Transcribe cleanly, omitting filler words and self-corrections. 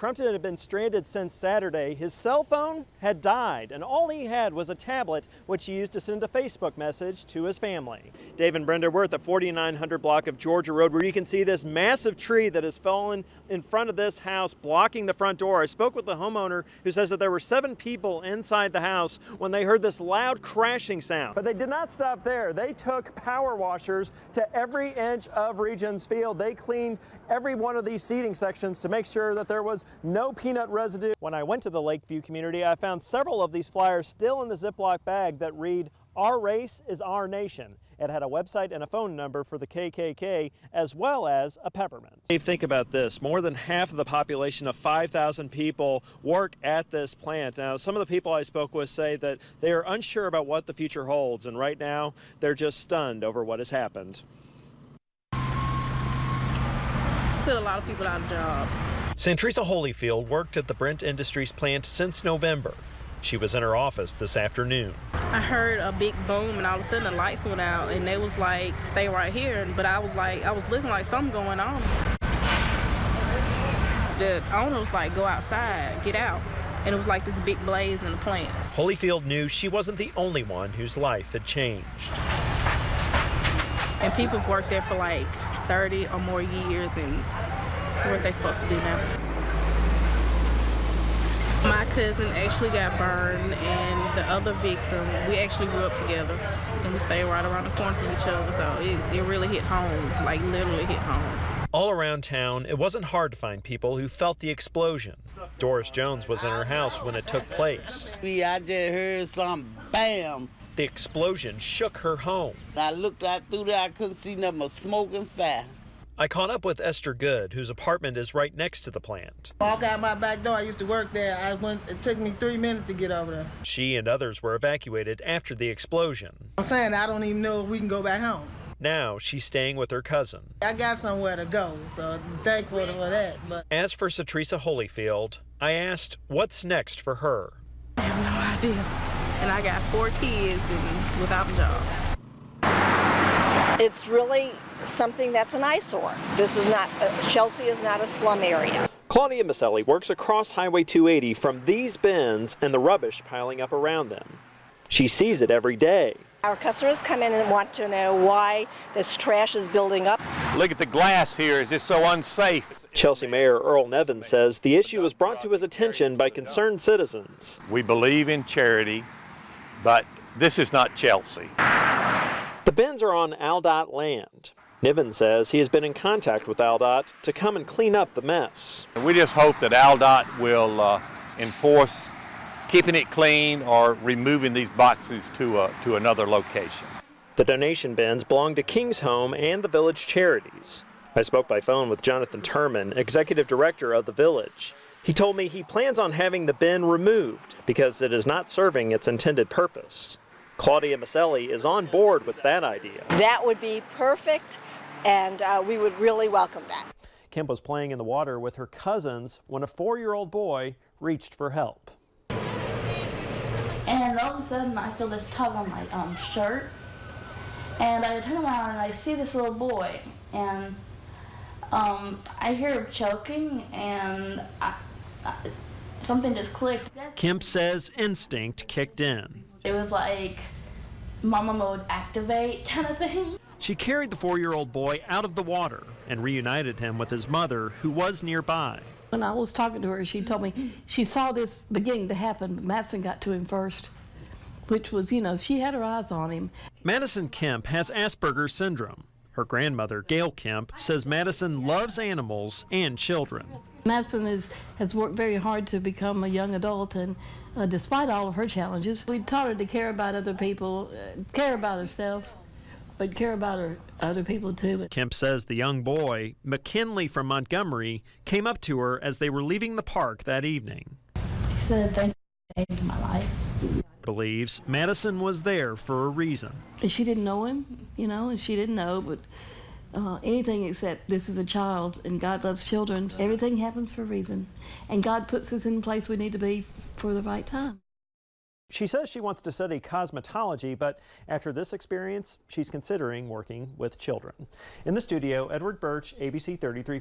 Crumpton had been stranded since Saturday. His cell phone had died, and all he had was a tablet, which he used to send a Facebook message to his family. Dave and Brenda, we're at the 4900 block of Georgia Road, where you can see this massive tree that has fallen in front of this house, blocking the front door. I spoke with the homeowner who says that there were 7 people inside the house when they heard this loud crashing sound. But they did not stop there. They took power washers to every inch of Regions Field. They cleaned every one of these seating sections to make sure that there was no peanut residue. When I went to the Lakeview community, I found several of these flyers still in the Ziploc bag that read, "Our race is our nation." It had a website and a phone number for the KKK, as well as a peppermint. Dave, think about this. More than half of the population of 5,000 people work at this plant. Now, some of the people I spoke with say that they are unsure about what the future holds, and right now they're just stunned over what has happened. Put a lot of people out of jobs. Santresa Holyfield worked at the Brent Industries plant since November. She was in her office this afternoon. I heard a big boom, and all of a sudden the lights went out, and they was like, "Stay right here." But I was looking like something going on. The owner was like, "Go outside, get out." And it was like this big blaze in the plant. Holyfield knew she wasn't the only one whose life had changed. And people have worked there for like 30 or more years, and what are they supposed to do now? My cousin actually got burned, and the other victim, we actually grew up together, and we stayed right around the corner from each other, so it really hit home, like literally hit home. All around town, it wasn't hard to find people who felt the explosion. Doris Jones was in her house when it took place. I just heard something, bam. The explosion shook her home. I looked out through there, I couldn't see nothing but smoke and fire. I caught up with Esther Good, whose apartment is right next to the plant. Walk out my back door. I used to work there. It took me 3 minutes to get over there. She and others were evacuated after the explosion. I'm saying I don't even know if we can go back home. Now she's staying with her cousin. I got somewhere to go, so I'm thankful for that. But as for Santresa Holyfield, I asked what's next for her. I have no idea. And I got 4 kids and without a job. It's really something that's an eyesore. This is not, Chelsea is not a slum area. Claudia Maselli works across Highway 280 from these bins and the rubbish piling up around them. She sees it every day. Our customers come in and want to know why this trash is building up. Look at the glass here, it's just so unsafe. Chelsea Mayor Earl Nevins says the issue was brought to his attention by concerned citizens. We believe in charity, but this is not Chelsea. The bins are on AlDOT land. Niven says he has been in contact with AlDOT to come and clean up the mess. We just hope that AlDOT will enforce keeping it clean or removing these boxes to another location. The donation bins belong to King's Home and the village charities. I spoke by phone with Jonathan Turman, executive director of the village. He told me he plans on having the bin removed because it is not serving its intended purpose. Claudia Maselli is on board with that idea. That would be perfect, and we would really welcome that. Kemp was playing in the water with her cousins when a 4-year-old boy reached for help. And all of a sudden I feel this tug on my shirt, and I turn around and I see this little boy, and I hear him choking, and something just clicked. Kemp says instinct kicked in. It was like mama mode activate kind of thing. She carried the 4-year-old boy out of the water and reunited him with his mother, who was nearby. When I was talking to her, she told me she saw this beginning to happen, but Madison got to him first, which was, she had her eyes on him. Madison Kemp has Asperger's syndrome. Her grandmother, Gail Kemp, says Madison loves animals and children. Madison has worked very hard to become a young adult, and despite all of her challenges, we taught her to care about other people, care about herself, but care about other people too. Kemp says the young boy, McKinley from Montgomery, came up to her as they were leaving the park that evening. He said, "Thank you for saving my life." Believes Madison was there for a reason. She didn't know him, and she didn't know, but anything except this is a child, and God loves children. Everything happens for a reason, and God puts us in the place we need to be for the right time. She says she wants to study cosmetology, but after this experience, she's considering working with children. In the studio, Edward Burch, ABC 33.